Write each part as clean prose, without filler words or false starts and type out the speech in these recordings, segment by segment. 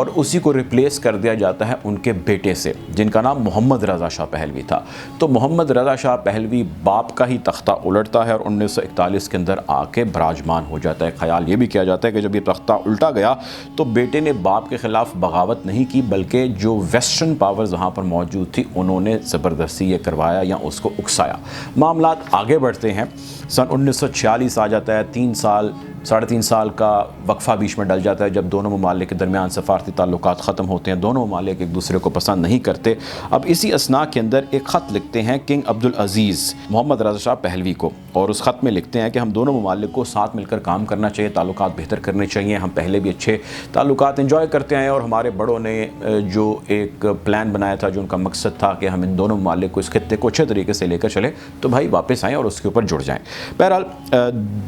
اور اسی کو ریپلیس کر دیا جاتا ہے ان کے بیٹے سے جن کا نام محمد رضا شاہ پہلوی تھا۔ تو محمد رضا شاہ پہلوی باپ کا ہی تختہ الٹتا ہے اور 1941 کے اندر آ کے براجمان ہو جاتا ہے۔ خیال یہ بھی کیا جاتا ہے کہ جب یہ تختہ الٹا گیا تو بیٹے نے باپ کے خلاف بغاوت نہیں کی، بلکہ جو ویسٹرن پاورز وہاں پر موجود تھی انہوں نے زبردستی یہ کروایا یا اس کو اکسایا۔ معاملات آگے بڑھتے ہیں، سن 1946 آ جاتا ہے، 3.5 سال کا وقفہ بیچ میں ڈل جاتا ہے جب دونوں ممالک کے درمیان سفارتی تعلقات ختم ہوتے ہیں، دونوں ممالک ایک دوسرے کو پسند نہیں کرتے۔ اب اسی اثناء کے اندر ایک خط لکھتے ہیں کنگ عبدالعزیز محمد رضا شاہ پہلوی کو، اور اس خط میں لکھتے ہیں کہ ہم دونوں ممالک کو ساتھ مل کر کام کرنا چاہیے، تعلقات بہتر کرنے چاہیے، ہم پہلے بھی اچھے تعلقات انجوائے کرتے ہیں اور ہمارے بڑوں نے جو ایک پلان بنایا تھا، جو ان کا مقصد تھا کہ ہم ان دونوں ممالک کو اس خطے کو اچھے طریقے سے لے کر چلیں، تو بھائی واپس آئیں اور اس کے اوپر جڑ جائیں۔ بہرحال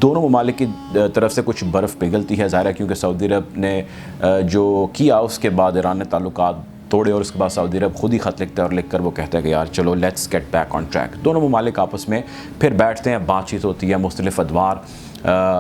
دونوں ممالک کی طرف سے کچھ برف پگھلتی ہے، ظاہر ہے کیونکہ سعودی عرب نے جو کیا اس کے بعد ایران نے تعلقات توڑے، اور اس کے بعد سعودی عرب خود ہی خط لکھتا ہے اور لکھ کر وہ کہتا ہے کہ یار چلو let's get back on track. دونوں ممالک آپس میں پھر بیٹھتے ہیں، بات چیت ہوتی ہے، مختلف ادوار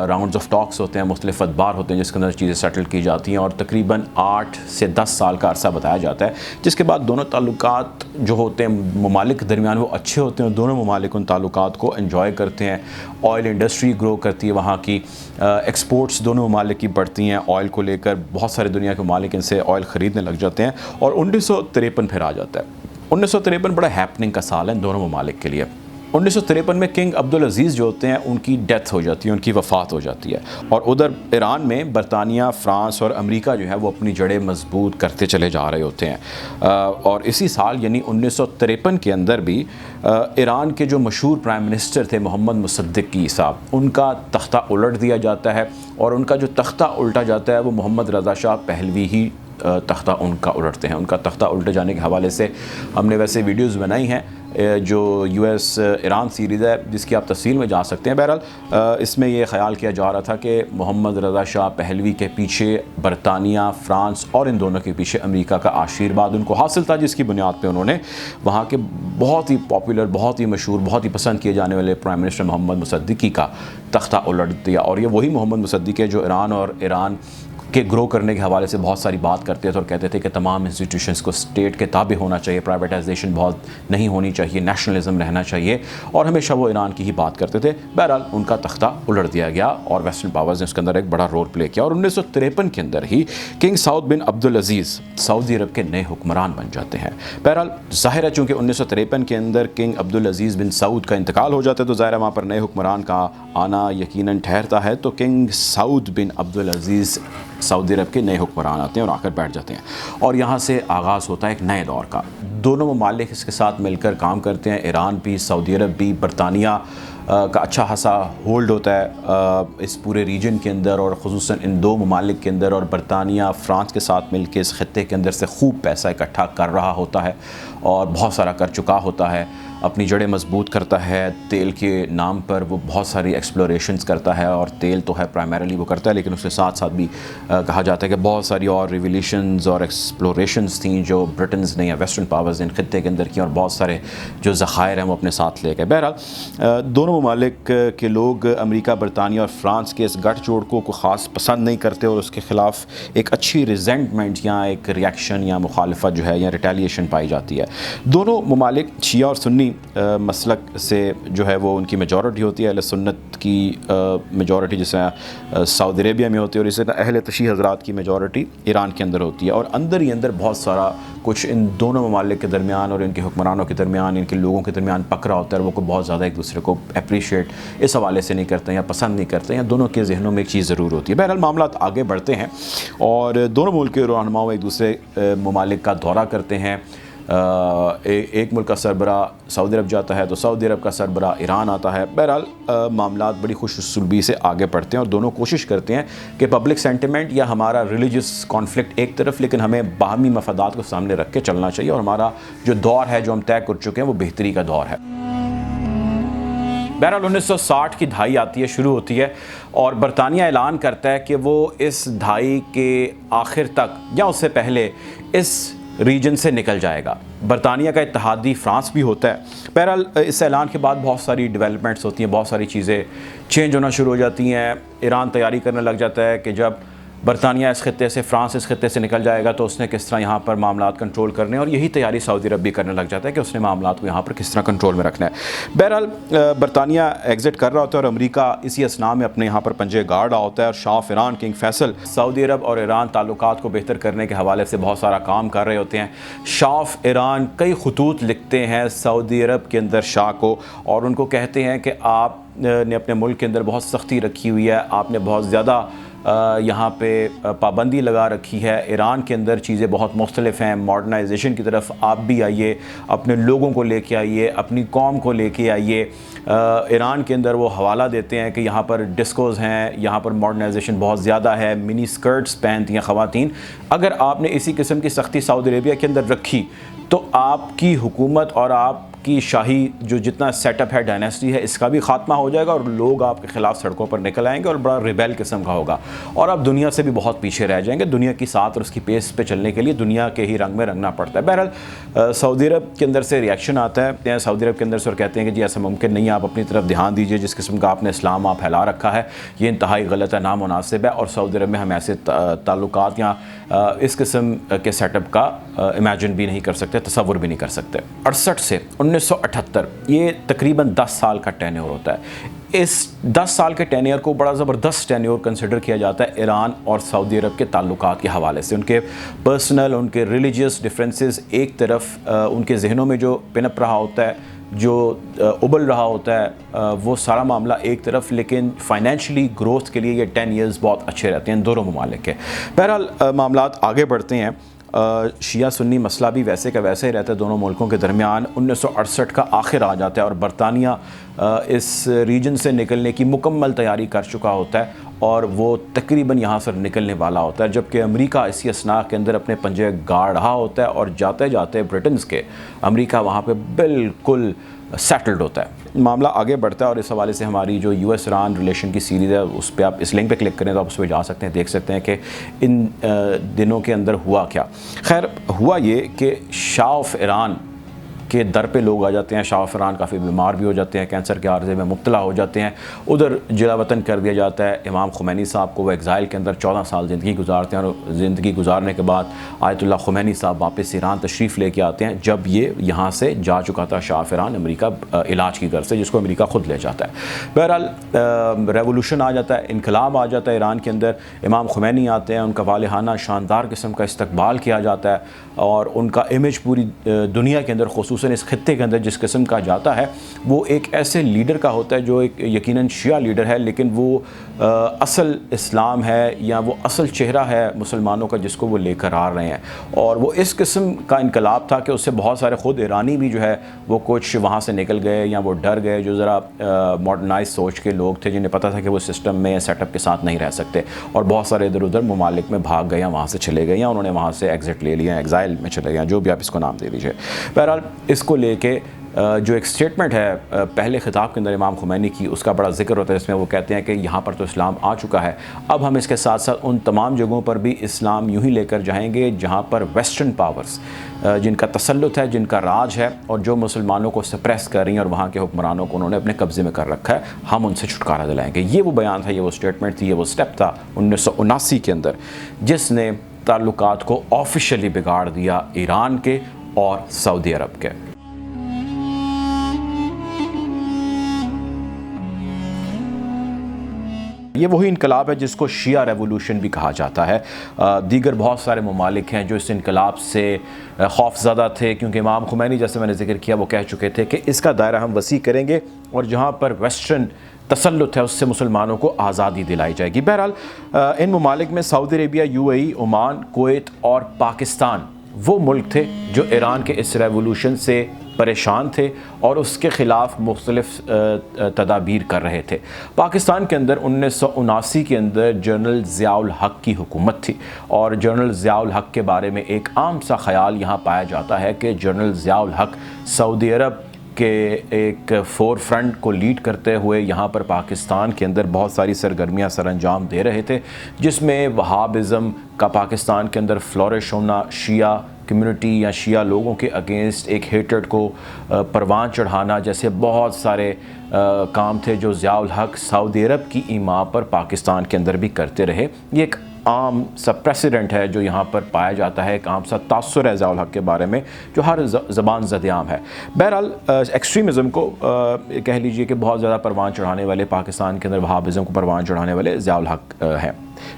راؤنڈز آف ٹاکس ہوتے ہیں، مختلف ادوار ہوتے ہیں جس کے اندر چیزیں سیٹل کی جاتی ہیں، اور تقریباً 8 سے 10 سال کا عرصہ بتایا جاتا ہے، جس کے بعد دونوں تعلقات جو ہوتے ہیں ممالک کے درمیان وہ اچھے ہوتے ہیں، دونوں ممالک ان تعلقات کو انجوائے کرتے ہیں، آئل انڈسٹری گرو کرتی ہے، وہاں کی ایکسپورٹس دونوں ممالک کی بڑھتی ہیں آئل کو لے کر، بہت سارے دنیا کے ممالک ان سے آئل خریدنے لگ جاتے ہیں، اور 1953 پھر آ جاتا ہے۔ 1953 بڑا ہیپننگ کا سال ہے دونوں ممالک کے لیے۔ 1953 میں کنگ عبدالعزیز جو ہوتے ہیں ان کی ڈیتھ ہو جاتی ہے، ان کی وفات ہو جاتی ہے، اور ادھر ایران میں برطانیہ، فرانس اور امریکہ جو ہے وہ اپنی جڑیں مضبوط کرتے چلے جا رہے ہوتے ہیں، اور اسی سال یعنی 1953 کے اندر بھی ایران کے جو مشہور پرائم منسٹر تھے محمد مصدق صاحب، ان کا تختہ الٹ دیا جاتا ہے، اور ان کا جو تختہ الٹا جاتا ہے وہ محمد رضا شاہ پہلوی ہی تختہ ان کا الٹتے ہیں۔ ان کا تختہ الٹے جانے کے حوالے سے ہم نے ویسے ویڈیوز بنائی ہیں، جو US ایران سیریز ہے جس کی آپ تفصیل میں جا سکتے ہیں۔ بہرحال اس میں یہ خیال کیا جا رہا تھا کہ محمد رضا شاہ پہلوی کے پیچھے برطانیہ، فرانس اور ان دونوں کے پیچھے امریکہ کا آشیرواد ان کو حاصل تھا، جس کی بنیاد پہ انہوں نے وہاں کے بہت ہی پاپولر، بہت ہی مشہور، بہت ہی پسند کیے جانے والے پرائم منسٹر محمد مصدق کا تختہ الٹ دیا، اور یہ وہی محمد مصدق ہے جو ایران کے گرو کرنے کے حوالے سے بہت ساری بات کرتے تھے اور کہتے تھے کہ تمام انسٹیٹیوشنز کو اسٹیٹ کے تابع ہونا چاہیے، پرائیویٹائزیشن بہت نہیں ہونی چاہیے، نیشنلزم رہنا چاہیے، اور ہمیشہ وہ ایران کی ہی بات کرتے تھے۔ بہرحال ان کا تختہ الٹ دیا گیا اور ویسٹرن پاورز نے اس کے اندر ایک بڑا رول پلے کیا، اور 1953 کے اندر ہی کنگ سعود بن عبدالعزیز سعودی عرب کے نئے حکمران بن جاتے ہیں۔ بہرحال ظاہر ہے چونکہ 1953 کے اندر کنگ عبدالعزیز بن سعود کا انتقال ہو جاتا ہے، تو ظاہر ہے وہاں پر نئے حکمران کا آنا یقیناً ٹھہرتا ہے، تو کنگ سعود بن عبدالعزیز سعودی عرب کے نئے حکمران آتے ہیں اور آ کر بیٹھ جاتے ہیں، اور یہاں سے آغاز ہوتا ہے ایک نئے دور کا۔ دونوں ممالک اس کے ساتھ مل کر کام کرتے ہیں، ایران بھی، سعودی عرب بھی، برطانیہ کا اچھا خاصا ہولڈ ہوتا ہے اس پورے ریجن کے اندر، اور خصوصاً ان دو ممالک کے اندر، اور برطانیہ فرانس کے ساتھ مل کے اس خطے کے اندر سے خوب پیسہ اکٹھا کر رہا ہوتا ہے اور بہت سارا کر چکا ہوتا ہے، اپنی جڑیں مضبوط کرتا ہے، تیل کے نام پر وہ بہت ساری ایکسپلوریشنز کرتا ہے، اور تیل تو ہے پرائمریلی وہ کرتا ہے، لیکن اس کے ساتھ ساتھ بھی کہا جاتا ہے کہ بہت ساری اور ریولیوشنز اور ایکسپلوریشنز تھیں جو برٹنز نے یا ویسٹرن پاورز نے ان خطے کے اندر کی، اور بہت سارے جو ذخائر ہیں وہ اپنے ساتھ لے گئے۔ بہرحال دونوں ممالک کے لوگ امریکہ، برطانیہ اور فرانس کے اس گٹھ جوڑ کو خاص پسند نہیں کرتے، اور اس کے خلاف ایک اچھی ریزنٹمنٹ یا ایک ریاکشن یا مخالفت جو ہے یا ریٹیلیشن پائی جاتی ہے۔ دونوں ممالک شیعہ اور سنی مسلک سے جو ہے وہ ان کی میجورٹی ہوتی ہے، اہل سنت کی میجورٹی جیسے سعودی عربیہ میں ہوتی ہے، اور اسی طرح اہل تشیع حضرات کی میجورٹی ایران کے اندر ہوتی ہے، اور اندر ہی اندر بہت سارا کچھ ان دونوں ممالک کے درمیان اور ان کے حکمرانوں کے درمیان، ان کے لوگوں کے درمیان پک رہا ہوتا ہے، وہ کو بہت زیادہ ایک دوسرے کو اپریشیٹ اس حوالے سے نہیں کرتے یا پسند نہیں کرتے، یا دونوں کے ذہنوں میں ایک چیز ضرور ہوتی ہے۔ بہرحال معاملات آگے بڑھتے ہیں اور دونوں ملک کے رہنماؤں ایک دوسرے ممالک کا دورہ کرتے ہیں۔ ایک ملک کا سربراہ سعودی عرب جاتا ہے تو سعودی عرب کا سربراہ ایران آتا ہے۔ بہرحال معاملات بڑی خوش اسلوبی سے آگے بڑھتے ہیں، اور دونوں کوشش کرتے ہیں کہ پبلک سینٹیمنٹ یا ہمارا ریلیجس کانفلکٹ ایک طرف، لیکن ہمیں باہمی مفادات کو سامنے رکھ کے چلنا چاہیے، اور ہمارا جو دور ہے جو ہم طے کر چکے ہیں وہ بہتری کا دور ہے۔ بہرحال 1960 کی دہائی آتی ہے، شروع ہوتی ہے، اور برطانیہ اعلان کرتا ہے کہ وہ اس دہائی کے آخر تک یا اس سے پہلے اس ریجن سے نکل جائے گا۔ برطانیہ کا اتحادی فرانس بھی ہوتا ہے۔ بہرحال اس اعلان کے بعد بہت ساری ڈیولپمنٹس ہوتی ہیں، بہت ساری چیزیں چینج ہونا شروع ہو جاتی ہیں۔ ایران تیاری کرنے لگ جاتا ہے کہ جب برطانیہ اس خطے سے، فرانس اس خطے سے نکل جائے گا تو اس نے کس طرح یہاں پر معاملات کنٹرول کرنے ہیں، اور یہی تیاری سعودی عرب بھی کرنے لگ جاتا ہے کہ اس نے معاملات کو یہاں پر کس طرح کنٹرول میں رکھنا ہے۔ بہرحال برطانیہ ایگزٹ کر رہا ہوتا ہے اور امریکہ اسی اسنا میں اپنے یہاں پر پنجے گاڑ رہا ہوتا ہے، اور شاہ آف ایران کنگ فیصل سعودی عرب اور ایران تعلقات کو بہتر کرنے کے حوالے سے بہت سارا کام کر رہے ہوتے ہیں۔ شاہ آف ایران کئی خطوط لکھتے ہیں سعودی عرب کے اندر شاہ کو، اور ان کو کہتے ہیں کہ آپ نے اپنے ملک کے اندر بہت سختی رکھی ہوئی ہے، آپ نے بہت زیادہ یہاں پہ پابندی لگا رکھی ہے، ایران کے اندر چیزیں بہت مختلف ہیں، ماڈرنائزیشن کی طرف آپ بھی آئیے، اپنے لوگوں کو لے کے آئیے، اپنی قوم کو لے کے آئیے۔ ایران کے اندر وہ حوالہ دیتے ہیں کہ یہاں پر ڈسکوز ہیں، یہاں پر ماڈرنائزیشن بہت زیادہ ہے، منی سکرٹس پہنتی ہیں خواتین۔ اگر آپ نے اسی قسم کی سختی سعودی عربیہ کے اندر رکھی تو آپ کی حکومت اور آپ کی شاہی جو جتنا سیٹ اپ ہے، ڈائنیسٹی ہے، اس کا بھی خاتمہ ہو جائے گا، اور لوگ آپ کے خلاف سڑکوں پر نکل آئیں گے اور بڑا ریبیل قسم کا ہوگا، اور آپ دنیا سے بھی بہت پیچھے رہ جائیں گے۔ دنیا کی ساتھ اور اس کی پیس پہ چلنے کے لیے دنیا کے ہی رنگ میں رنگنا پڑتا ہے۔ بہرحال سعودی عرب کے اندر سے ریئیکشن آتا ہے، سعودی عرب کے اندر سے، اور کہتے ہیں کہ جی ایسا ممکن نہیں ہے، آپ اپنی طرف دھیان دیجئے، جس قسم کا آپ نے اسلام آپ پھیلا رکھا ہے یہ انتہائی غلط ہے، نامناسب ہے، اور سعودی عرب میں ہم ایسے تعلقات یا اس قسم کے سیٹ اپ کا امیجن بھی نہیں کر سکتے، تصور بھی نہیں کر سکتے۔ 68 سے 1978 یہ تقریباً 10 سال کا ٹینیور ہوتا ہے۔ اس 10 سال کے ٹینیور کو بڑا زبردست ٹینیور کنسیڈر کیا جاتا ہے ایران اور سعودی عرب کے تعلقات کے حوالے سے۔ ان کے پرسنل، ان کے ریلیجیس ڈیفرنسز ایک طرف، ان کے ذہنوں میں جو پنپ رہا ہوتا ہے، جو ابل رہا ہوتا ہے، وہ سارا معاملہ ایک طرف، لیکن فائنینشلی گروتھ کے لیے یہ 10 ایئرز بہت اچھے رہتے ہیں دونوں ممالک کے۔ بہرحال معاملات آگے بڑھتے ہیں، شیعہ سنی مسئلہ بھی ویسے کا ویسے ہی رہتا ہے دونوں ملکوں کے درمیان۔ 1968 کا آخر آ جاتا ہے اور برطانیہ اس ریجن سے نکلنے کی مکمل تیاری کر چکا ہوتا ہے، اور وہ تقریباً یہاں سے نکلنے والا ہوتا ہے، جبکہ امریکہ اسی اثناء کے اندر اپنے پنجے گاڑ رہا ہوتا ہے، اور جاتے جاتے برٹنز کے امریکہ وہاں پہ بالکل سیٹلڈ ہوتا ہے۔ معاملہ آگے بڑھتا ہے، اور اس حوالے سے ہماری جو یو ایس ایران ریلیشن کی سیریز ہے اس پہ آپ اس لنک پہ کلک کریں تو آپ اس پہ جا سکتے ہیں، دیکھ سکتے ہیں کہ ان دنوں کے اندر ہوا کیا۔ خیر ہوا یہ کہ شاہ آف ایران کے در پہ لوگ آ جاتے ہیں، شاہ آف ایران کافی بیمار بھی ہو جاتے ہیں، کینسر کے عارضے میں مبتلا ہو جاتے ہیں، ادھر جلا وطن کر دیا جاتا ہے۔ امام خمینی صاحب کو وہ ایگزائل کے اندر 14 سال زندگی گزارتے ہیں، اور زندگی گزارنے کے بعد آیت اللہ خمینی صاحب واپس ایران تشریف لے کے آتے ہیں، جب یہ یہاں سے جا چکا تھا شاہ آف ایران امریکہ علاج کی غرض سے، جس کو امریکہ خود لے جاتا ہے۔ بہرحال ریولوشن آ جاتا ہے، انقلاب آ جاتا ہے ایران کے اندر، امام خمینی آتے ہیں، ان کا والہانہ شاندار قسم کا استقبال کیا جاتا ہے، اور ان کا امیج پوری دنیا کے اندر، خصوصاً اس خطے کے اندر جس قسم کا جاتا ہے، وہ ایک ایسے لیڈر کا ہوتا ہے جو ایک یقیناً شیعہ لیڈر ہے، لیکن وہ اصل اسلام ہے یا وہ اصل چہرہ ہے مسلمانوں کا جس کو وہ لے کر آ رہے ہیں۔ اور وہ اس قسم کا انقلاب تھا کہ اس سے بہت سارے خود ایرانی بھی جو ہے وہ کچھ وہاں سے نکل گئے یا وہ ڈر گئے، جو ذرا ماڈرنائز سوچ کے لوگ تھے، جنہیں پتہ تھا کہ وہ سسٹم میں یا سیٹ اپ کے ساتھ نہیں رہ سکتے، اور بہت سارے ادھر ادھر ممالک میں بھاگ گئے یا وہاں سے چلے گئے، یا انہوں نے وہاں سے ایگزٹ لے لیا، ایگزائل میں چلے گئے، جو بھی آپ اس کو نام دے دیجیے۔ بہرحال اس کو لے کے جو ایک سٹیٹمنٹ ہے پہلے خطاب کے اندر امام خمینی کی، اس کا بڑا ذکر ہوتا ہے، اس میں وہ کہتے ہیں کہ یہاں پر تو اسلام آ چکا ہے، اب ہم اس کے ساتھ ساتھ ان تمام جگہوں پر بھی اسلام یوں ہی لے کر جائیں گے جہاں پر ویسٹرن پاورز جن کا تسلط ہے، جن کا راج ہے، اور جو مسلمانوں کو سپریس کر رہی ہیں اور وہاں کے حکمرانوں کو انہوں نے اپنے قبضے میں کر رکھا ہے، ہم ان سے چھٹکارا دلائیں گے۔ یہ وہ بیان تھا، یہ وہ سٹیٹمنٹ تھی، یہ وہ سٹیپ تھا 1979 کے اندر، جس نے تعلقات کو آفیشلی بگاڑ دیا ایران کے اور سعودی عرب کے۔ یہ وہی انقلاب ہے جس کو شیعہ ریولوشن بھی کہا جاتا ہے۔ دیگر بہت سارے ممالک ہیں جو اس انقلاب سے خوف زدہ تھے، کیونکہ امام خمینی جیسے میں نے ذکر کیا وہ کہہ چکے تھے کہ اس کا دائرہ ہم وسیع کریں گے، اور جہاں پر ویسٹرن تسلط ہے اس سے مسلمانوں کو آزادی دلائی جائے گی۔ بہرحال ان ممالک میں Saudi Arabia, U A E, Oman, Kuwait اور پاکستان وہ ملک تھے جو ایران کے اس ریولوشن سے پریشان تھے اور اس کے خلاف مختلف تدابیر کر رہے تھے۔ پاکستان کے اندر 1979 کے اندر جنرل ضیاء الحق کی حکومت تھی، اور جنرل ضیاء الحق کے بارے میں ایک عام سا خیال یہاں پایا جاتا ہے کہ جنرل ضیاء الحق سعودی عرب کے ایک فور فرنٹ کو لیڈ کرتے ہوئے یہاں پر پاکستان کے اندر بہت ساری سرگرمیاں سر انجام دے رہے تھے، جس میں وہابزم کا پاکستان کے اندر فلورش ہونا، شیعہ کمیونٹی یا شیعہ لوگوں کے اگینسٹ ایک ہیٹرڈ کو پروان چڑھانا جیسے بہت سارے کام تھے جو ضیاء الحق سعودی عرب کی ایما پر پاکستان کے اندر بھی کرتے رہے۔ یہ ایک عام سا پریسیڈنٹ ہے جو یہاں پر پایا جاتا ہے، ایک عام سا تاثر ہے ضیاء الحق کے بارے میں جو ہر زبان زد عام ہے۔ بہرحال ایکسٹریمزم کو کہہ لیجئے کہ بہت زیادہ پروان چڑھانے والے، پاکستان کے اندر وہابزم کو پروان چڑھانے والے ضیاء الحق ہیں۔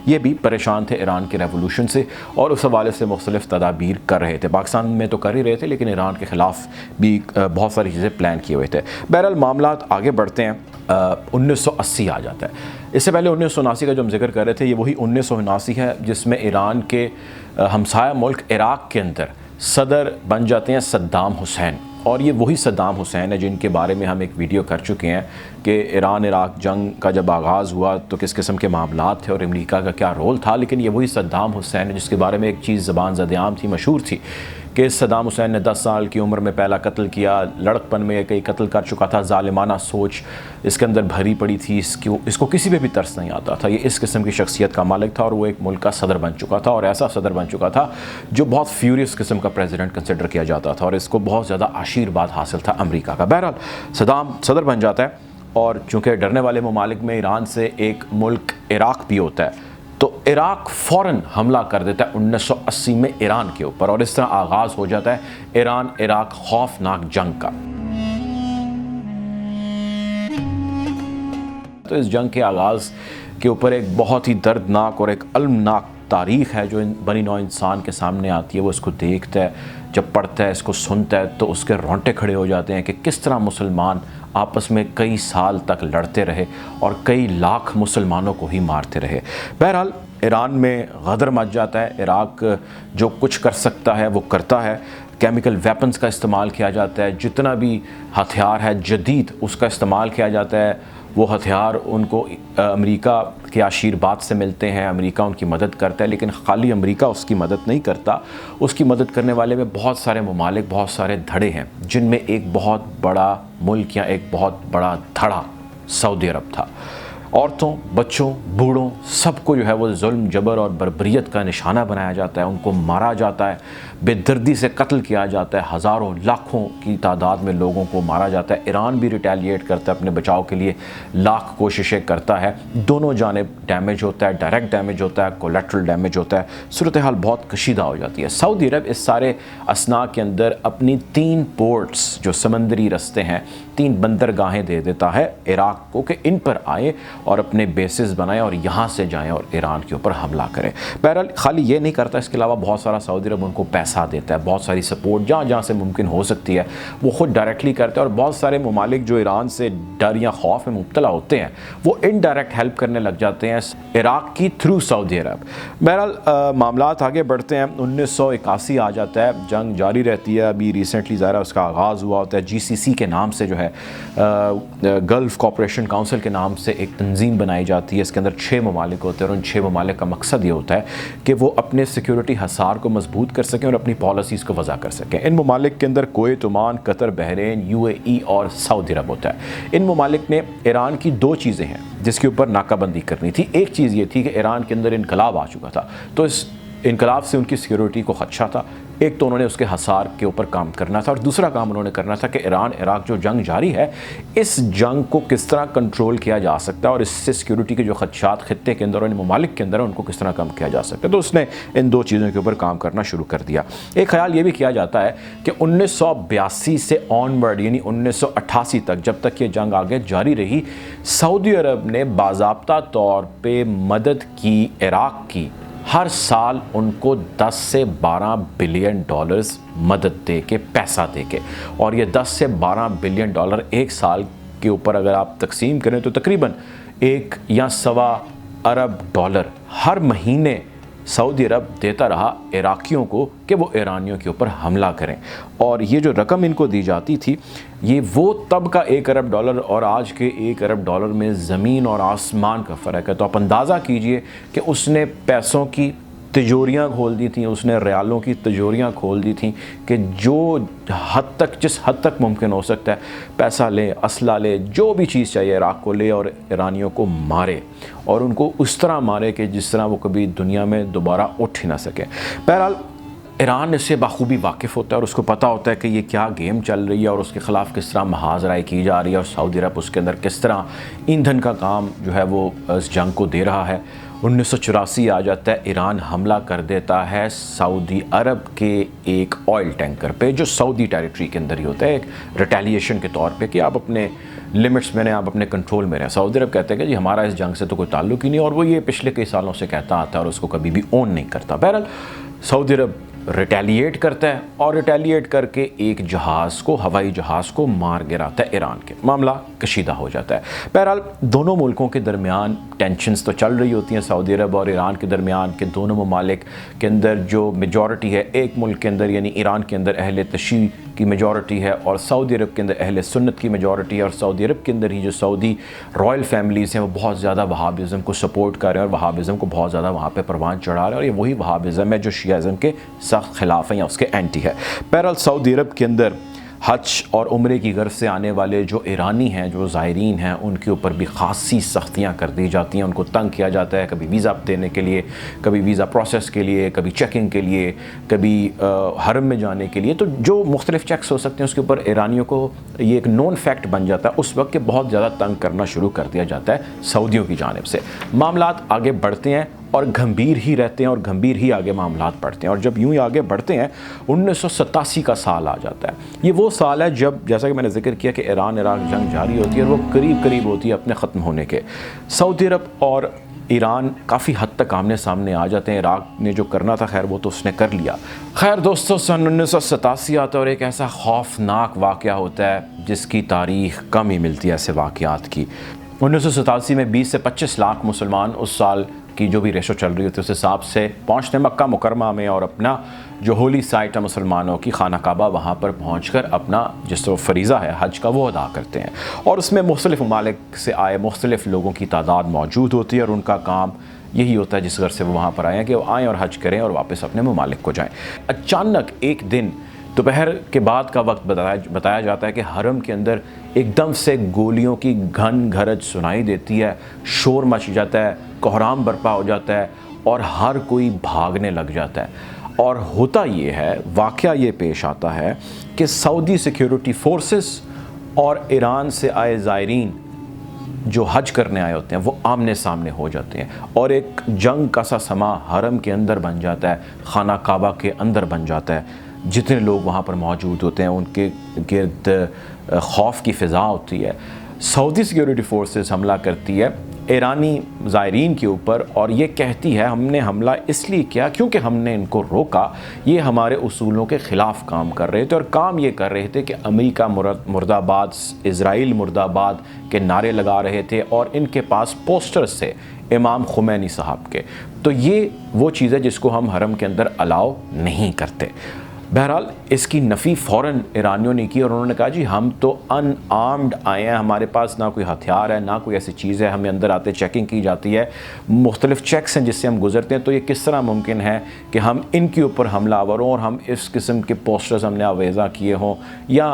یہ بھی پریشان تھے ایران کے ریولوشن سے اور اس حوالے سے مختلف تدابیر کر رہے تھے، پاکستان میں تو کر ہی رہے تھے لیکن ایران کے خلاف بھی بہت ساری چیزیں پلان کیے ہوئے تھے۔ بہرحال معاملات آگے بڑھتے ہیں، 1980 آ جاتا ہے۔ اس سے پہلے 1979 کا جو ہم ذکر کر رہے تھے یہ وہی 1979 ہے جس میں ایران کے ہمسایہ ملک عراق کے اندر صدر بن جاتے ہیں صدام حسین، اور یہ وہی صدام حسین ہے جن کے بارے میں ہم ایک ویڈیو کر چکے ہیں کہ ایران عراق جنگ کا جب آغاز ہوا تو کس قسم کے معاملات تھے اور امریکہ کا کیا رول تھا، لیکن یہ وہی صدام حسین ہے جس کے بارے میں ایک چیز زبان زد عام تھی، مشہور تھی کہ صدام حسین نے 10 سال کی عمر میں پہلا قتل کیا، لڑکپن میں کئی قتل کر چکا تھا، ظالمانہ سوچ اس کے اندر بھری پڑی تھی، اس کو کسی پہ بھی ترس نہیں آتا تھا، یہ اس قسم کی شخصیت کا مالک تھا اور وہ ایک ملک کا صدر بن چکا تھا، اور ایسا صدر بن چکا تھا جو بہت فیوریس قسم کا پریزیڈنٹ کنسیڈر کیا جاتا تھا اور اس کو بہت زیادہ آشیرواد حاصل تھا امریکہ کا۔ بہرحال صدام صدر بن جاتا ہے اور چونکہ ڈرنے والے ممالک میں ایران سے ایک ملک عراق بھی ہوتا ہے تو عراق فوراً حملہ کر دیتا ہے 1980 میں ایران کے اوپر، اور اس طرح آغاز ہو جاتا ہے ایران عراق خوفناک جنگ کا۔ تو اس جنگ کے آغاز کے اوپر ایک بہت ہی دردناک اور ایک المناک تاریخ ہے جو بنی نوع انسان کے سامنے آتی ہے، وہ اس کو دیکھتا ہے، جب پڑھتا ہے، اس کو سنتا ہے تو اس کے رونٹے کھڑے ہو جاتے ہیں کہ کس طرح مسلمان آپس میں کئی سال تک لڑتے رہے اور کئی لاکھ مسلمانوں کو ہی مارتے رہے۔ بہرحال ایران میں غدر مچ جاتا ہے، عراق جو کچھ کر سکتا ہے وہ کرتا ہے، کیمیکل ویپنز کا استعمال کیا جاتا ہے، جتنا بھی ہتھیار ہے جدید اس کا استعمال کیا جاتا ہے، وہ ہتھیار ان کو امریکہ کے آشیرواد سے ملتے ہیں، امریکہ ان کی مدد کرتا ہے، لیکن خالی امریکہ اس کی مدد نہیں کرتا، اس کی مدد کرنے والے میں بہت سارے ممالک، بہت سارے دھڑے ہیں، جن میں ایک بہت بڑا ملک یا ایک بہت بڑا دھڑا سعودی عرب تھا۔ عورتوں، بچوں، بوڑھوں سب کو جو ہے وہ ظلم، جبر اور بربریت کا نشانہ بنایا جاتا ہے، ان کو مارا جاتا ہے، بے دردی سے قتل کیا جاتا ہے، ہزاروں لاکھوں کی تعداد میں لوگوں کو مارا جاتا ہے۔ ایران بھی ریٹیلیٹ کرتا ہے، اپنے بچاؤ کے لیے لاکھ کوششیں کرتا ہے، دونوں جانب ڈیمیج ہوتا ہے، ڈائریکٹ ڈیمیج ہوتا ہے، کولیٹرل ڈیمیج ہوتا ہے، صورتحال بہت کشیدہ ہو جاتی ہے۔ سعودی عرب اس سارے اثناء کے اندر اپنی 3 پورٹس جو سمندری رستے ہیں، 3 بندرگاہیں دے دیتا ہے عراق کو کہ ان پر آئیں اور اپنے بیسز بنائیں اور یہاں سے جائیں اور ایران کے اوپر حملہ کریں۔ بہرحال خالی یہ نہیں کرتا، اس کے علاوہ بہت سارا سعودی عرب ان کو پیسہ دیتا ہے، بہت ساری سپورٹ جہاں جہاں سے ممکن ہو سکتی ہے وہ خود ڈائریکٹلی کرتا ہے، اور بہت سارے ممالک جو ایران سے ڈر یا خوف میں مبتلا ہوتے ہیں وہ انڈائریکٹ ہیلپ کرنے لگ جاتے ہیں عراق کی تھرو سعودی عرب۔ بہرحال معاملات آگے بڑھتے ہیں، 1981 آ جاتا ہے، جنگ جاری رہتی ہے، ابھی ریسنٹلی ظاہر اس کا آغاز ہوا ہوتا ہے، GCC کے نام سے جو ہے گلف کوآپریشن کونسل کے نام سے ایک تنظیم بنائی جاتی ہے، اس کے اندر 6 ممالک ہوتے ہیں اور ان 6 ممالک کا مقصد یہ ہوتا ہے کہ وہ اپنے سیکیورٹی حصار کو مضبوط کر سکیں اور اپنی پالیسیز کو وضع کر سکیں۔ ان ممالک کے اندر کویت، عمان، قطر، بحرین، UAE اور سعودی عرب ہوتا ہے۔ ان ممالک نے ایران کی 2 چیزیں ہیں جس کے اوپر ناکہ بندی کرنی تھی، ایک چیز یہ تھی کہ ایران کے اندر انقلاب آ چکا تھا تو اس انقلاب سے ان کی سیکیورٹی کو خدشہ تھا، ایک تو انہوں نے اس کے حصار کے اوپر کام کرنا تھا، اور دوسرا کام انہوں نے کرنا تھا کہ ایران عراق جو جنگ جاری ہے اس جنگ کو کس طرح کنٹرول کیا جا سکتا ہے اور اس سے سیکیورٹی کے جو خدشات خطے کے اندر اور ان ممالک کے اندر ان کو کس طرح کم کیا جا سکتا ہے، تو اس نے ان 2 چیزوں کے اوپر کام کرنا شروع کر دیا۔ ایک خیال یہ بھی کیا جاتا ہے کہ 1982 سے آن ورڈ یعنی 1988 تک جب تک یہ جنگ آگے جاری رہی، سعودی عرب نے باضابطہ طور پہ مدد کی عراق کی، ہر سال ان کو 10 سے 12 بلین ڈالرز مدد دے کے، پیسہ دے کے، اور یہ 10 سے 12 بلین ڈالر ایک سال کے اوپر اگر آپ تقسیم کریں تو تقریباً 1 یا سوا ارب ڈالر ہر مہینے سعودی عرب دیتا رہا عراقیوں کو کہ وہ ایرانیوں کے اوپر حملہ کریں، اور یہ جو رقم ان کو دی جاتی تھی یہ وہ تب کا 1 ارب ڈالر اور آج کے 1 ارب ڈالر میں زمین اور آسمان کا فرق ہے۔ تو آپ اندازہ کیجئے کہ اس نے پیسوں کی تجوریاں کھول دی تھیں، اس نے ریالوں کی تجوریاں کھول دی تھیں کہ جو حد تک، جس حد تک ممکن ہو سکتا ہے پیسہ لے، اسلحہ لے، جو بھی چیز چاہیے عراق کو لے اور ایرانیوں کو مارے، اور ان کو اس طرح مارے کہ جس طرح وہ کبھی دنیا میں دوبارہ اٹھ ہی نہ سکے۔ بہرحال ایران اس سے بخوبی واقف ہوتا ہے اور اس کو پتہ ہوتا ہے کہ یہ کیا گیم چل رہی ہے اور اس کے خلاف کس طرح محاذ رائے کی جا رہی ہے، اور سعودی عرب اس کے اندر کس طرح ایندھن کا کام جو ہے وہ اس جنگ کو دے رہا ہے، 1984 آ جاتا ہے، ایران حملہ کر دیتا ہے سعودی عرب کے ایک آئل ٹینکر پہ جو سعودی ٹیریٹری کے اندر ہی ہوتا ہے، ایک ریٹیلیشن کے طور پہ کہ آپ اپنے لمٹس میں رہیں، آپ اپنے کنٹرول میں رہیں۔ سعودی عرب کہتے ہیں کہ جی ہمارا اس جنگ سے تو کوئی تعلق ہی نہیں، اور وہ یہ پچھلے کئی سالوں سے کہتا آتا ہے اور اس کو کبھی بھی اون نہیں کرتا۔ بہرحال سعودی عرب ریٹیلیٹ کرتا ہے اور ریٹیلیٹ کر کے ایک جہاز کو، ہوائی جہاز کو مار گراتا ہے ایران کے، معاملہ کشیدہ ہو جاتا ہے۔ بہرحال دونوں ملکوں کے درمیان ٹینشنز تو چل رہی ہوتی ہیں، سعودی عرب اور ایران کے درمیان کہ دونوں ممالک کے اندر جو میجورٹی ہے، ایک ملک کے اندر یعنی ایران کے اندر اہل تشیع کی میجورٹی ہے اور سعودی عرب کے اندر اہل سنت کی میجورٹی ہے، اور سعودی عرب کے اندر ہی جو سعودی رائل فیملیز ہیں وہ بہت زیادہ وہابزم کو سپورٹ کر رہے ہیں اور وہابزم کو بہت زیادہ وہاں پہ پروان چڑھا رہے ہیں، اور یہ وہی وہابزم ہے جو شیعزم کے سخت خلاف ہیں یا اس کے اینٹی ہے۔ بہرحال سعودی عرب کے اندر حج اور عمرے کی غرض سے آنے والے جو ایرانی ہیں، جو زائرین ہیں، ان کے اوپر بھی خاصی سختیاں کر دی جاتی ہیں، ان کو تنگ کیا جاتا ہے، کبھی ویزا دینے کے لیے، کبھی ویزا پروسیس کے لیے، کبھی چیکنگ کے لیے، کبھی حرم میں جانے کے لیے، تو جو مختلف چیکس ہو سکتے ہیں اس کے اوپر ایرانیوں کو یہ ایک نون فیکٹ بن جاتا ہے اس وقت کہ بہت زیادہ تنگ کرنا شروع کر دیا جاتا ہے سعودیوں کی جانب سے۔ معاملات آگے بڑھتے ہیں اور گھمبیر ہی رہتے ہیں اور گھمبیر ہی آگے معاملات بڑھتے ہیں، اور جب یوں ہی آگے بڑھتے ہیں 1987 کا سال آ جاتا ہے۔ یہ وہ سال ہے جب، جیسا کہ میں نے ذکر کیا، کہ ایران عراق جنگ جاری ہوتی ہے اور وہ قریب ہوتی ہے اپنے ختم ہونے کے۔ سعودی عرب اور ایران کافی حد تک آمنے سامنے آ جاتے ہیں، عراق نے جو کرنا تھا خیر وہ تو اس نے کر لیا۔ خیر دوستو، سن 1987 آتا ہے اور ایک ایسا خوفناک واقعہ ہوتا ہے جس کی تاریخ کم ہی ملتی ہے ایسے واقعات کی۔ 1987 میں 20 سے 25 لاکھ مسلمان اس سال کی جو بھی ریشو چل رہی ہوتی ہے اس حساب سے پہنچتے مکہ مکرمہ میں، اور اپنا جو ہولی سائٹ ہے مسلمانوں کی خانہ کعبہ، وہاں پر پہنچ کر اپنا جس طرح فریضہ ہے حج کا وہ ادا کرتے ہیں، اور اس میں مختلف ممالک سے آئے مختلف لوگوں کی تعداد موجود ہوتی ہے، اور ان کا کام یہی ہوتا ہے جس غرض سے وہ وہاں پر آئے ہیں کہ وہ آئیں اور حج کریں اور واپس اپنے ممالک کو جائیں۔ اچانک ایک دن دوپہر کے بعد کا وقت بتایا جاتا ہے کہ حرم کے اندر ایک دم سے گولیوں کی گھن گھرج سنائی دیتی ہے، شور مچ جاتا ہے، کوہرام برپا ہو جاتا ہے اور ہر کوئی بھاگنے لگ جاتا ہے۔ اور ہوتا یہ ہے، واقعہ یہ پیش آتا ہے کہ سعودی سیکیورٹی فورسز اور ایران سے آئے زائرین جو حج کرنے آئے ہوتے ہیں وہ آمنے سامنے ہو جاتے ہیں، اور ایک جنگ کا سا سما حرم کے اندر بن جاتا ہے، خانہ کعبہ کے اندر بن جاتا ہے۔ جتنے لوگ وہاں پر موجود ہوتے ہیں ان کے گرد خوف کی فضا ہوتی ہے۔ سعودی سیکیورٹی فورسز حملہ کرتی ہے ایرانی زائرین کے اوپر، اور یہ کہتی ہے ہم نے حملہ اس لیے کیا کیونکہ ہم نے ان کو روکا، یہ ہمارے اصولوں کے خلاف کام کر رہے تھے، اور کام یہ کر رہے تھے کہ امریکہ مرد آباد، اسرائیل مرد آباد کے نعرے لگا رہے تھے، اور ان کے پاس پوسٹرز تھے امام خمینی صاحب کے۔ تو یہ وہ چیز ہے جس کو ہم حرم کے اندر الاؤ نہیں کرتے۔ بہرحال اس کی نفی فوراً ایرانیوں نے کی، اور انہوں نے کہا جی ہم تو ان آرمڈ آئے ہیں، ہمارے پاس نہ کوئی ہتھیار ہے، نہ کوئی ایسی چیز ہے، ہمیں اندر آتے چیکنگ کی جاتی ہے، مختلف چیکس ہیں جس سے ہم گزرتے ہیں، تو یہ کس طرح ممکن ہے کہ ہم ان کے اوپر حملہ آور ہوں اور ہم اس قسم کے پوسٹرز ہم نے آویزہ کیے ہوں، یا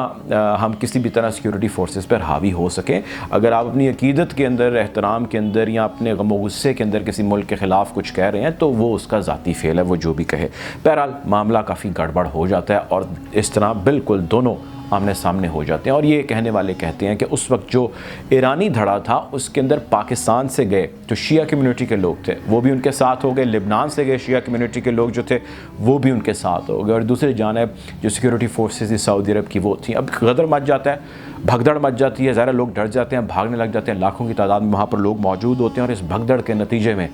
ہم کسی بھی طرح سیکیورٹی فورسز پر حاوی ہو سکیں۔ اگر آپ اپنی عقیدت کے اندر، احترام کے اندر، یا اپنے غم و غصے کے اندر کسی ملک کے خلاف کچھ کہہ رہے ہیں تو وہ اس کا ذاتی فعل ہے، وہ جو بھی کہے۔ بہرحال معاملہ کافی گڑبڑ ہو جاتا ہے، اور اس طرح بالکل دونوں آمنے سامنے ہو جاتے ہیں۔ اور یہ کہنے والے کہتے ہیں کہ اس وقت جو ایرانی دھڑا تھا اس کے اندر پاکستان سے گئے جو شیعہ کمیونٹی کے لوگ تھے وہ بھی ان کے ساتھ ہو گئے، لبنان سے گئے شیعہ کمیونٹی کے لوگ جو تھے وہ بھی ان کے ساتھ ہو گئے، اور دوسری جانب جو سیکیورٹی فورسز سعودی عرب کی وہ تھیں۔ اب غدر مچ جاتا ہے، بھگدڑ مچ جاتی ہے، ظاہر لوگ ڈر جاتے ہیں، بھاگنے لگ جاتے ہیں، لاکھوں کی تعداد میں وہاں پر لوگ موجود ہوتے ہیں، اور اس بھگدڑ کے نتیجے میں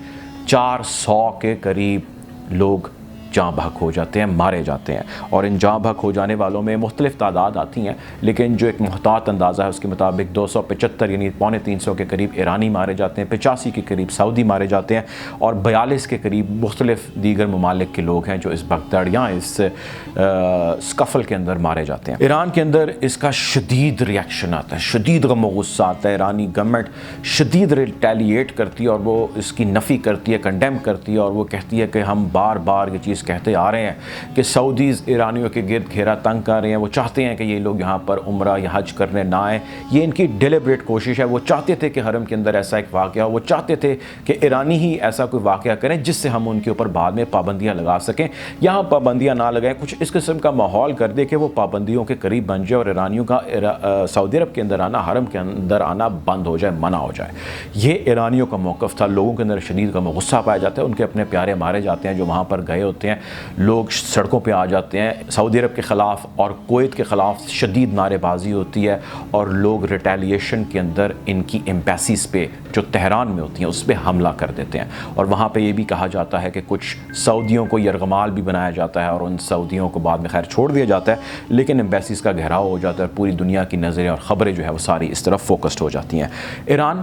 400 کے قریب لوگ جاں بحق ہو جاتے ہیں، مارے جاتے ہیں۔ اور ان جاں بحق ہو جانے والوں میں مختلف تعداد آتی ہیں، لیکن جو ایک محتاط اندازہ ہے اس کے مطابق 275 یعنی 250 کے قریب ایرانی مارے جاتے ہیں، 85 کے قریب سعودی مارے جاتے ہیں، اور 42 کے قریب مختلف دیگر ممالک کے لوگ ہیں جو اس بھگدڑ یا اس سکفل کے اندر مارے جاتے ہیں۔ ایران کے اندر اس کا شدید ریاکشن آتا ہے، شدید غم و غصہ آتا ہے، ایرانی گورنمنٹ شدید ریٹیلیٹ کرتی ہے، اور وہ اس کی نفی کرتی ہے، کنڈیم کرتی ہے، اور وہ کہتی ہے کہ ہم بار بار یہ چیز کہتے آ رہے ہیں کہ سعودیز ایرانیوں کے گرد گھیرا تنگ کر رہے ہیں، وہ چاہتے ہیں کہ یہ لوگ یہاں پر عمرہ یا حج کرنے نہ آئیں، یہ ان کی ڈیلیبریٹ کوشش ہے۔ وہ چاہتے تھے کہ حرم کے اندر ایسا ایک واقعہ ہو، وہ چاہتے تھے کہ ایرانی ہی ایسا کوئی واقعہ کریں جس سے ہم ان کے اوپر بعد میں پابندیاں لگا سکیں، یہاں پابندیاں نہ لگائیں، کچھ اس قسم کا ماحول کر دے کہ وہ پابندیوں کے قریب بن جائے اور ایرانیوں کا سعودی عرب کے اندر آنا، حرم کے اندر آنا بند ہو جائے، منع ہو جائے۔ یہ ایرانیوں کا موقف تھا۔ لوگوں کے اندر شدید کا غصہ پایا جاتا ہے، ان کے اپنے پیارے مارے جاتے ہیں جو وہاں پر گئے ہوتے ہیں، لوگ سڑکوں پہ آ جاتے ہیں، سعودی عرب کے خلاف اور کویت کے خلاف شدید نعرے بازی ہوتی ہے اور لوگ ریٹیلیشن کے اندر ان کی ایمبیسیز پہ جو تہران میں ہوتی ہیں اس پہ حملہ کر دیتے ہیں، اور وہاں پہ یہ بھی کہا جاتا ہے کہ کچھ سعودیوں کو یرغمال بھی بنایا جاتا ہے اور ان سعودیوں کو بعد میں خیر چھوڑ دیا جاتا ہے، لیکن ایمبیسیز کا گھیراؤ ہو جاتا ہے اور پوری دنیا کی نظریں اور خبریں جو ہے وہ ساری اس طرف فوکسڈ ہو جاتی ہیں۔ ایران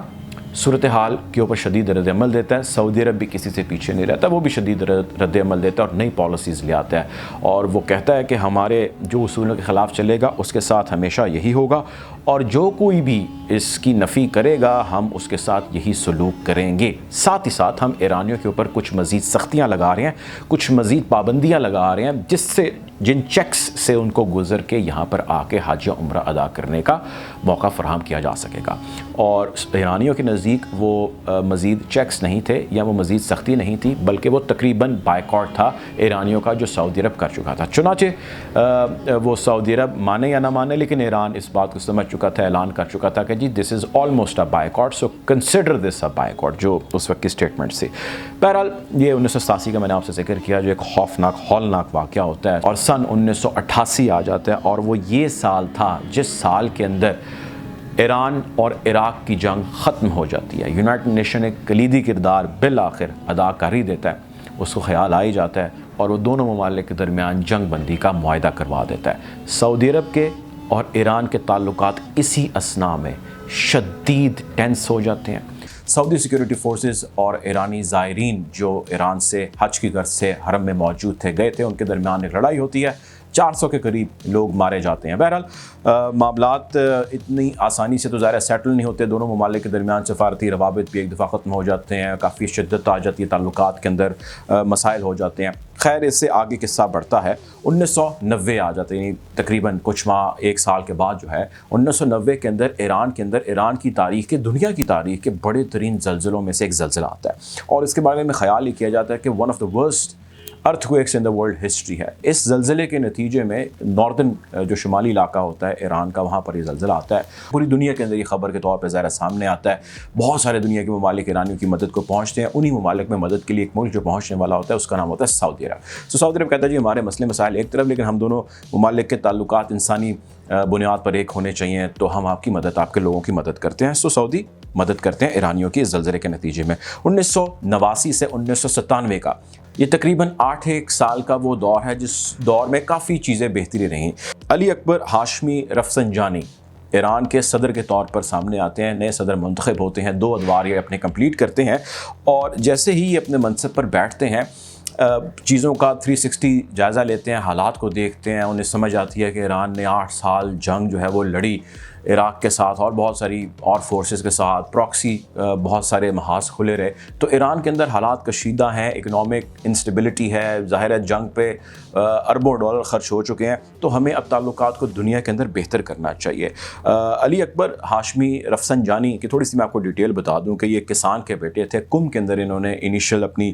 صورتحال کے اوپر شدید رد عمل دیتا ہے، سعودی عرب بھی کسی سے پیچھے نہیں رہتا، وہ بھی شدید رد عمل دیتا ہے اور نئی پالیسیز لے آتا ہے، اور وہ کہتا ہے کہ ہمارے جو اصولوں کے خلاف چلے گا اس کے ساتھ ہمیشہ یہی ہوگا، اور جو کوئی بھی اس کی نفی کرے گا ہم اس کے ساتھ یہی سلوک کریں گے۔ ساتھ ہی ساتھ ہم ایرانیوں کے اوپر کچھ مزید سختیاں لگا رہے ہیں، کچھ مزید پابندیاں لگا رہے ہیں جن چیکس سے ان کو گزر کے یہاں پر آ کے حج یا عمرہ ادا کرنے کا موقع فراہم کیا جا سکے گا، اور ایرانیوں کے نزدیک وہ مزید چیکس نہیں تھے یا وہ مزید سختی نہیں تھی، بلکہ وہ تقریباً بائیکاٹ تھا ایرانیوں کا جو سعودی عرب کر چکا تھا۔ چنانچہ وہ سعودی عرب مانے یا نہ مانے، لیکن ایران اس بات کو سمجھ چکا تھا، اعلان کر چکا تھا کہ جی this is almost a boycott, so consider this a boycott, جو اس وقت کی اسٹیٹمنٹ سے۔ بہرحال یہ 1987 کا میں نے آپ سے ذکر کیا جو ایک خوفناک ہولناک واقعہ ہوتا ہے، اور سن 1988 آ جاتا ہے، اور وہ یہ سال تھا جس سال کے اندر ایران اور عراق کی جنگ ختم ہو جاتی ہے۔ یونائٹڈ نیشن ایک کلیدی کردار بالآخر ادا کر ہی دیتا ہے، اس کو خیال آ ہی جاتا ہے اور وہ دونوں ممالک کے درمیان جنگ بندی کا معاہدہ کروا دیتا ہے۔ سعودی عرب کے اور ایران کے تعلقات اسی اثناء میں شدید ٹینس ہو جاتے ہیں۔ سعودی سیکیورٹی فورسز اور ایرانی زائرین جو ایران سے حج کی غرض سے حرم میں موجود تھے گئے تھے، ان کے درمیان ایک لڑائی ہوتی ہے، 400 کے قریب لوگ مارے جاتے ہیں۔ بہرحال معاملات اتنی آسانی سے تو ظاہر سیٹل نہیں ہوتے، دونوں ممالک کے درمیان سفارتی روابط بھی ایک دفعہ ختم ہو جاتے ہیں، کافی شدت آ جاتی ہے، تعلقات کے اندر مسائل ہو جاتے ہیں۔ خیر اس سے آگے قصہ بڑھتا ہے، 1990 آ جاتے ہیں، یعنی تقریباً کچھ ماہ ایک سال کے بعد جو ہے 1990 کے اندر ایران کی تاریخ کے دنیا کی تاریخ کے بڑے ترین زلزلوں میں سے ایک زلزلہ آتا ہے، اور اس کے بارے میں خیال یہ کیا جاتا ہے کہ one of the worst earth quacks in the world history ہے۔ اس زلزلے کے نتیجے میں ناردن جو شمالی علاقہ ہوتا ہے ایران کا، وہاں پر یہ زلزلہ آتا ہے، پوری دنیا کے اندر یہ خبر کے طور پہ ظاہر سامنے آتا ہے، بہت سارے دنیا کے ممالک ایرانیوں کی مدد کو پہنچتے ہیں، انہی ممالک میں مدد کے لیے ایک ملک جو پہنچنے والا ہوتا ہے اس کا نام ہوتا ہے سعودی عرب۔ سعودی عرب کہتا ہے جی ہمارے مسئلے مسائل ایک طرف، لیکن ہم دونوں ممالک کے تعلقات انسانی بنیاد پر ایک ہونے چاہیے، تو ہم آپ کی مدد، آپ کے لوگوں کی مدد کرتے ہیں۔ سعودی مدد کرتے ہیں ایرانیوں کی اس زلزلے کے نتیجے میں۔ 1989 سے 1997 کا یہ تقریباً 8 سال کا وہ دور ہے جس دور میں کافی چیزیں بہتری رہیں۔ علی اکبر ہاشمی رفسنجانی ایران کے صدر کے طور پر سامنے آتے ہیں، نئے صدر منتخب ہوتے ہیں، 2 ادوار یہ اپنے کمپلیٹ کرتے ہیں، اور جیسے ہی یہ اپنے منصب پر بیٹھتے ہیں چیزوں کا 360 جائزہ لیتے ہیں، حالات کو دیکھتے ہیں، انہیں سمجھ آتی ہے کہ ایران نے 8 سال جنگ جو ہے وہ لڑی عراق کے ساتھ اور بہت ساری اور فورسز کے ساتھ، پراکسی بہت سارے محاذ کھلے رہے، تو ایران کے اندر حالات کشیدہ ہیں، اکنامک انسٹیبلٹی ہے، ظاہر ہے جنگ پہ اربوں ڈالر خرچ ہو چکے ہیں، تو ہمیں اب تعلقات کو دنیا کے اندر بہتر کرنا چاہیے۔ علی اکبر ہاشمی رفسنجانی کی تھوڑی سی میں آپ کو ڈیٹیل بتا دوں کہ یہ کسان کے بیٹے تھے، قم کے اندر انہوں نے انیشل اپنی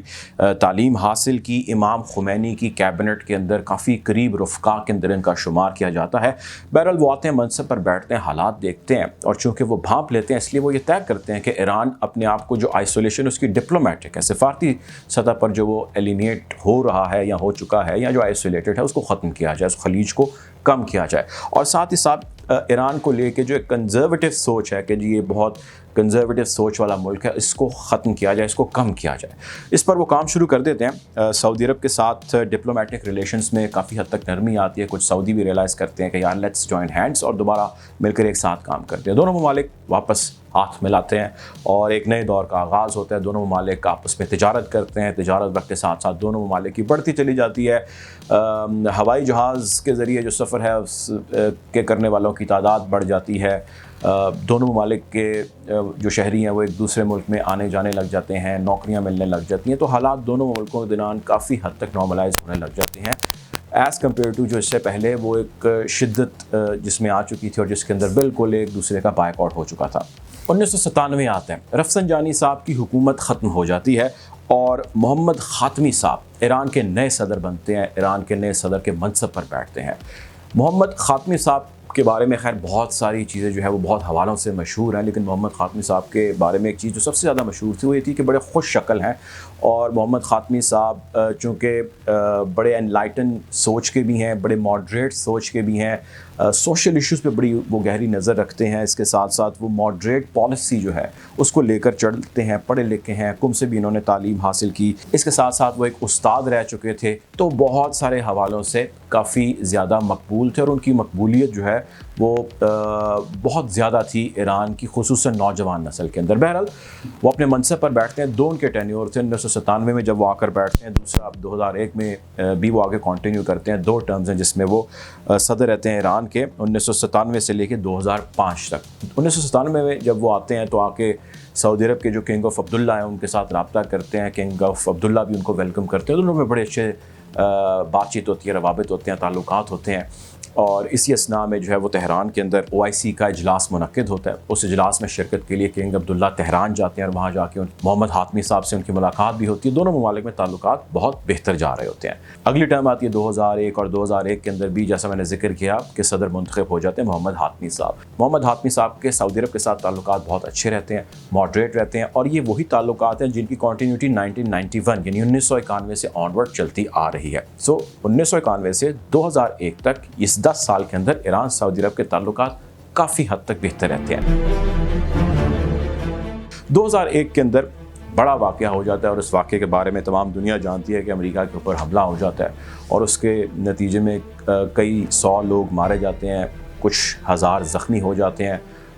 تعلیم حاصل کی، امام خمینی کی کیبنٹ کے اندر کافی قریب رفقا کے اندر ان کا شمار کیا جاتا ہے۔ بہرحال وہ آتے ہیں، منصب پر بیٹھتے ہیں، حالات دیکھتے ہیں، اور چونکہ وہ بھانپ لیتے ہیں اس لیے وہ یہ طے کرتے ہیں کہ ایران اپنے آپ کو جو آئسولیشن اس کی ڈپلومیٹک ہے، سفارتی سطح پر جو وہ ایلینیٹ ہو رہا ہے یا ہو چکا ہے یا جو آئسولیٹڈ ہے، اس کو ختم کیا جائے، اس خلیج کو کم کیا جائے، اور ساتھ ہی ساتھ ایران کو لے کے جو ایک کنزرویٹو سوچ ہے کہ جی یہ بہت کنزرویٹو سوچ والا ملک ہے، اس کو ختم کیا جائے، اس کو کم کیا جائے، اس پر وہ کام شروع کر دیتے ہیں۔ سعودی عرب کے ساتھ ڈپلومیٹک ریلیشنز میں کافی حد تک نرمی آتی ہے، کچھ سعودی بھی ریئلائز کرتے ہیں کہ یار لیٹس جوائن ہینڈز اور دوبارہ مل کر ایک ساتھ کام کرتے ہیں، دونوں ممالک واپس ہاتھ ملاتے ہیں اور ایک نئے دور کا آغاز ہوتا ہے. دونوں ممالک آپس میں تجارت کرتے ہیں. تجارت وقت کے ساتھ ساتھ دونوں ممالک کی بڑھتی چلی جاتی ہے. ہوائی جہاز کے ذریعے جو سفر ہے اس کے کرنے والوں کی تعداد بڑھ جاتی ہے. دونوں ممالک کے جو شہری ہیں وہ ایک دوسرے ملک میں آنے جانے لگ جاتے ہیں. نوکریاں ملنے لگ جاتی ہیں. تو حالات دونوں ملکوں کے درمیان کافی حد تک نارملائز ہونے لگ جاتے ہیں ایز کمپیئر ٹو جو اس سے پہلے وہ ایک شدت جس میں آ چکی تھی اور جس کے اندر بالکل ایک دوسرے کا بائیک آؤٹ ہو چکا تھا. 1997 آتے ہیں. رفسنجانی صاحب کی حکومت ختم ہو جاتی ہے اور محمد خاتمی صاحب ایران کے نئے صدر بنتے ہیں. ایران کے نئے صدر کے منصب پر بیٹھتے ہیں. محمد خاتمی صاحب کے بارے میں خیر بہت ساری چیزیں جو ہے وہ بہت حوالوں سے مشہور ہیں, لیکن محمد خاتمی صاحب کے بارے میں ایک چیز جو سب سے زیادہ مشہور تھی وہ یہ تھی کہ بڑے خوش شکل ہیں. اور محمد خاتمی صاحب چونکہ بڑے انلائٹن سوچ کے بھی ہیں, بڑے ماڈریٹ سوچ کے بھی ہیں, سوشل ایشوز پہ بڑی وہ گہری نظر رکھتے ہیں. اس کے ساتھ ساتھ وہ ماڈریٹ پالیسی جو ہے اس کو لے کر چلتے ہیں. پڑھے لکھے ہیں, قم سے بھی انہوں نے تعلیم حاصل کی. اس کے ساتھ ساتھ وہ ایک استاد رہ چکے تھے. تو بہت سارے حوالوں سے کافی زیادہ مقبول تھے اور ان کی مقبولیت جو ہے وہ بہت زیادہ تھی ایران کی خصوصاً نوجوان نسل کے اندر. بہرحال وہ اپنے منصب پر بیٹھتے ہیں. دو ان کے ٹینیور تھے. 1997 میں جب وہ آ کر بیٹھتے ہیں, دوسرا اب 2001 میں بھی وہ آگے کنٹینیو کرتے ہیں. 2 ٹرمز ہیں جس میں وہ صدر رہتے ہیں ایران کے 1997 سے لے کے 2005 تک. 1997 میں جب وہ آتے ہیں تو آ کے سعودی عرب کے جو کنگ آف عبداللہ ہیں ان کے ساتھ رابطہ کرتے ہیں. کنگ آف عبداللہ بھی ان کو ویلکم کرتے ہیں. دونوں میں بڑے اچھے بات چیت ہوتی ہے, روابط ہوتے ہیں, تعلقات ہوتے ہیں. اور اسی اثناء میں جو ہے وہ تہران کے اندر OIC کا اجلاس منعقد ہوتا ہے. اس اجلاس میں شرکت کے لیے کنگ عبداللہ تہران جاتے ہیں اور وہاں جا کے محمد خاتمی صاحب سے ان کی ملاقات بھی ہوتی ہے. دونوں ممالک میں تعلقات بہت بہتر جا رہے ہوتے ہیں. اگلی ٹرم آتی ہے 2001 اور 2001 کے اندر بھی جیسا میں نے ذکر کیا کہ صدر منتخب ہو جاتے ہیں محمد خاتمی صاحب. محمد خاتمی صاحب کے سعودی عرب کے ساتھ تعلقات بہت اچھے رہتے ہیں, ماڈریٹ رہتے ہیں, اور یہ وہی تعلقات ہیں جن کی کنٹینیوٹی 1991 یعنی 1991 سے آنورڈ چلتی آ رہی ہے. 1991 سے 2001 تک اس 10 سال کے اندر ایران سعودی عرب کے تعلقات کافی حد تک بہتر رہتے ہیں. 2001 کے اندر بڑا واقعہ ہو جاتا ہے اور اس واقعے کے بارے میں تمام دنیا جانتی ہے کہ امریکہ کے اوپر حملہ ہو جاتا ہے اور اس کے نتیجے میں کئی 100 لوگ مارے جاتے ہیں, کچھ ہزار زخمی ہو جاتے ہیں.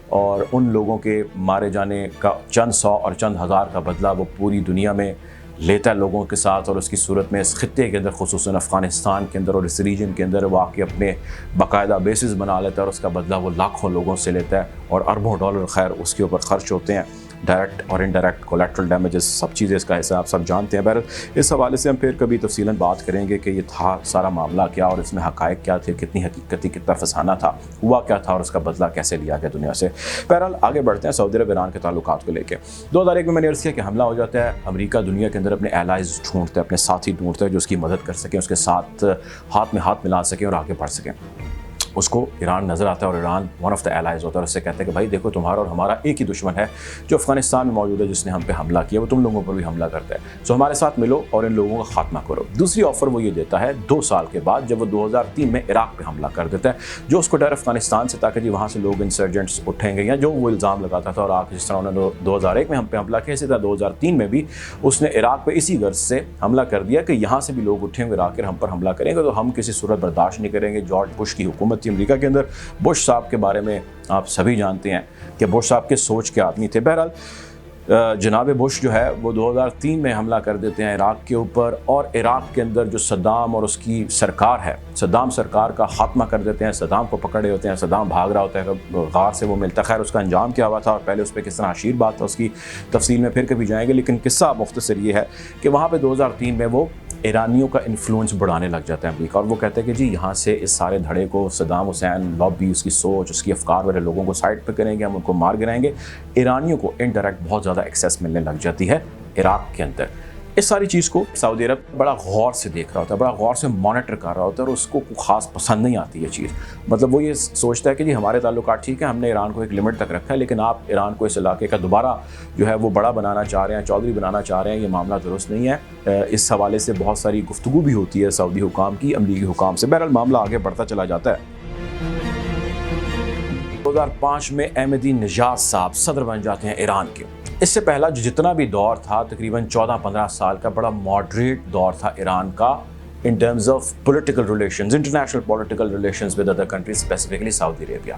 اور ان لوگوں کے مارے جانے کا چند 100 اور چند ہزار کا بدلہ وہ پوری دنیا میں لیتا ہے لوگوں کے ساتھ. اور اس کی صورت میں اس خطے کے اندر خصوصاً افغانستان کے اندر اور اس ریجن کے اندر وہ آ کے اپنے باقاعدہ بیسز بنا لیتا ہے اور اس کا بدلہ وہ لاکھوں لوگوں سے لیتا ہے اور اربوں ڈالر خیر اس کے اوپر خرچ ہوتے ہیں. ڈائریکٹ اور انڈائریکٹ کولیٹرل ڈیمیجز سب چیزیں اس کا حصہ آپ سب جانتے ہیں. بہرحال اس حوالے سے ہم پھر کبھی تفصیلاً بات کریں گے کہ یہ تھا سارا معاملہ کیا اور اس میں حقائق کیا تھے, کتنی حقیقتی, کتنا فسانہ تھا, ہوا کیا تھا اور اس کا بدلہ کیسے لیا گیا دنیا سے. بہرحال آگے بڑھتے ہیں سعودی عرب ایران کے تعلقات کو لے کے. 2001 میں نے عرض کیا کہ حملہ ہو جاتا ہے. امریکہ دنیا کے اندر اپنے الائز ڈھونڈتا ہے, اپنے ساتھی ڈھونڈتا ہے جو اس کی مدد کر سکیں, اس کے ساتھ ہاتھ میں ہاتھ ملا سکیں اور آگے بڑھ سکیں. اس کو ایران نظر آتا ہے اور Iran one of the allies ہوتا ہے اور اس سے کہتے ہیں کہ بھائی دیکھو تمہارا اور ہمارا ایک ہی دشمن ہے جو افغانستان میں موجود ہے, جس نے ہم پہ حملہ کیا, وہ تم لوگوں پر بھی حملہ کرتا ہے, سو ہمارے ساتھ ملو اور ان لوگوں کا خاتمہ کرو. دوسری آفر وہ یہ دیتا ہے 2 سال کے بعد جب وہ 2003 میں عراق پہ حملہ کر دیتا ہے, جو اس کو ڈر افغانستان سے تاکہ جی وہاں سے لوگ انسرجنٹس اٹھیں گے یا جو وہ الزام لگاتا تھا. اور آج جس طرح انہوں نے 2001 میں ہم پہ حملہ کیا, اسی طرح 2003 میں بھی اس نے عراق پہ اسی غرض سے حملہ کر دیا کہ یہاں سے بھی لوگ اٹھیں گے عراق کے ہم پر حملہ کریں گے تو ہم کسی صورت برداشت نہیں کریں گے. جارج بش کی حکومت تھی امریکہ کے اندر. بش صاحب کے بارے میں آپ سبھی جانتے ہیں کہ بش صاحب کے سوچ کے آدمی تھے. بہرحال جناب بش جو ہے وہ 2003 میں حملہ کر دیتے ہیں عراق کے اوپر اور عراق کے اندر جو صدام اور اس کی سرکار ہے, صدام سرکار کا خاتمہ کر دیتے ہیں. صدام کو پکڑے ہوتے ہیں, صدام بھاگ رہا ہوتا ہے, غار سے وہ ملتا ہے. خیر اس کا انجام کیا ہوا تھا اور پہلے اس پہ کس طرح عشیر بات تھا اس کی تفصیل میں پھر کبھی جائیں گے, لیکن قصہ مختصر یہ ہے کہ وہاں پہ 2003 میں وہ ایرانیوں کا انفلوئنس بڑھانے لگ جاتا ہے امریکہ, اور وہ کہتے ہیں کہ جی یہاں سے اس سارے دھڑے کو صدام حسین لابی, اس کی سوچ, اس کی افکار والے لوگوں کو سائڈ پہ کریں گے, ہم ان کو مار گرائیں گے. ایرانیوں کو انڈائریکٹ بہت زیادہ ایکسیس ملنے لگ جاتی ہے عراق کے اندر. اس ساری چیز کو سعودی عرب بڑا غور سے دیکھ رہا ہوتا ہے, بڑا غور سے مانیٹر کر رہا ہوتا ہے اور اس کو خاص پسند نہیں آتی یہ چیز. مطلب وہ یہ سوچتا ہے کہ جی ہمارے تعلقات ٹھیک ہے, ہم نے ایران کو ایک لمٹ تک رکھا ہے, لیکن آپ ایران کو اس علاقے کا دوبارہ جو ہے وہ بڑا بنانا چاہ رہے ہیں, چودھری بنانا چاہ رہے ہیں, یہ معاملہ درست نہیں ہے. اس حوالے سے بہت ساری گفتگو بھی ہوتی ہے سعودی حکام کی امریکی حکام سے. بہرحال معاملہ آگے بڑھتا چلا جاتا ہے. 2005 میں احمدی نژاد صاحب صدر بن جاتے ہیں ایران کے. اس سے پہلا جتنا بھی دور تھا تقریباً 14-15 سال کا بڑا ماڈریٹ دور تھا ایران کا in terms of political relations, international political relations with other countries, specifically Saudi Arabia.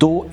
2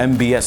MBS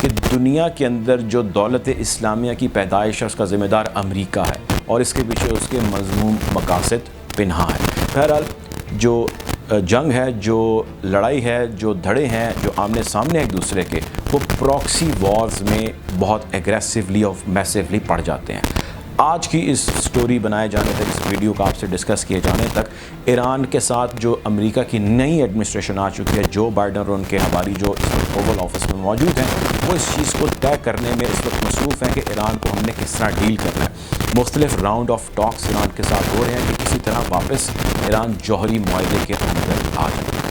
کہ دنیا کے اندر جو دولت اسلامیہ کی پیدائش ہے اس کا ذمہ دار امریکہ ہے اور اس کے پیچھے اس کے مذموم مقاصد پنہاں ہے۔ بہرحال جو جنگ ہے، جو لڑائی ہے، جو دھڑے ہیں جو آمنے سامنے ایک دوسرے کے، وہ پراکسی وارز میں بہت ایگریسولی اور میسیولی پڑ جاتے ہیں۔ آج کی اس سٹوری بنائے جانے تک، اس ویڈیو کا آپ سے ڈسکس کیے جانے تک، ایران کے ساتھ جو امریکہ کی نئی ایڈمنسٹریشن آ چکی ہے، جو بائیڈن اور ان کے ہماری جو اس وقت اوول آفس میں موجود ہیں، وہ اس چیز کو طے کرنے میں اس وقت مصروف ہیں کہ ایران کو ہم نے کس طرح ڈیل کرنا ہے۔ مختلف راؤنڈ آف ٹاکس ایران کے ساتھ ہو رہے ہیں کہ کسی طرح واپس ایران جوہری معاہدے کے اندر آ جائے۔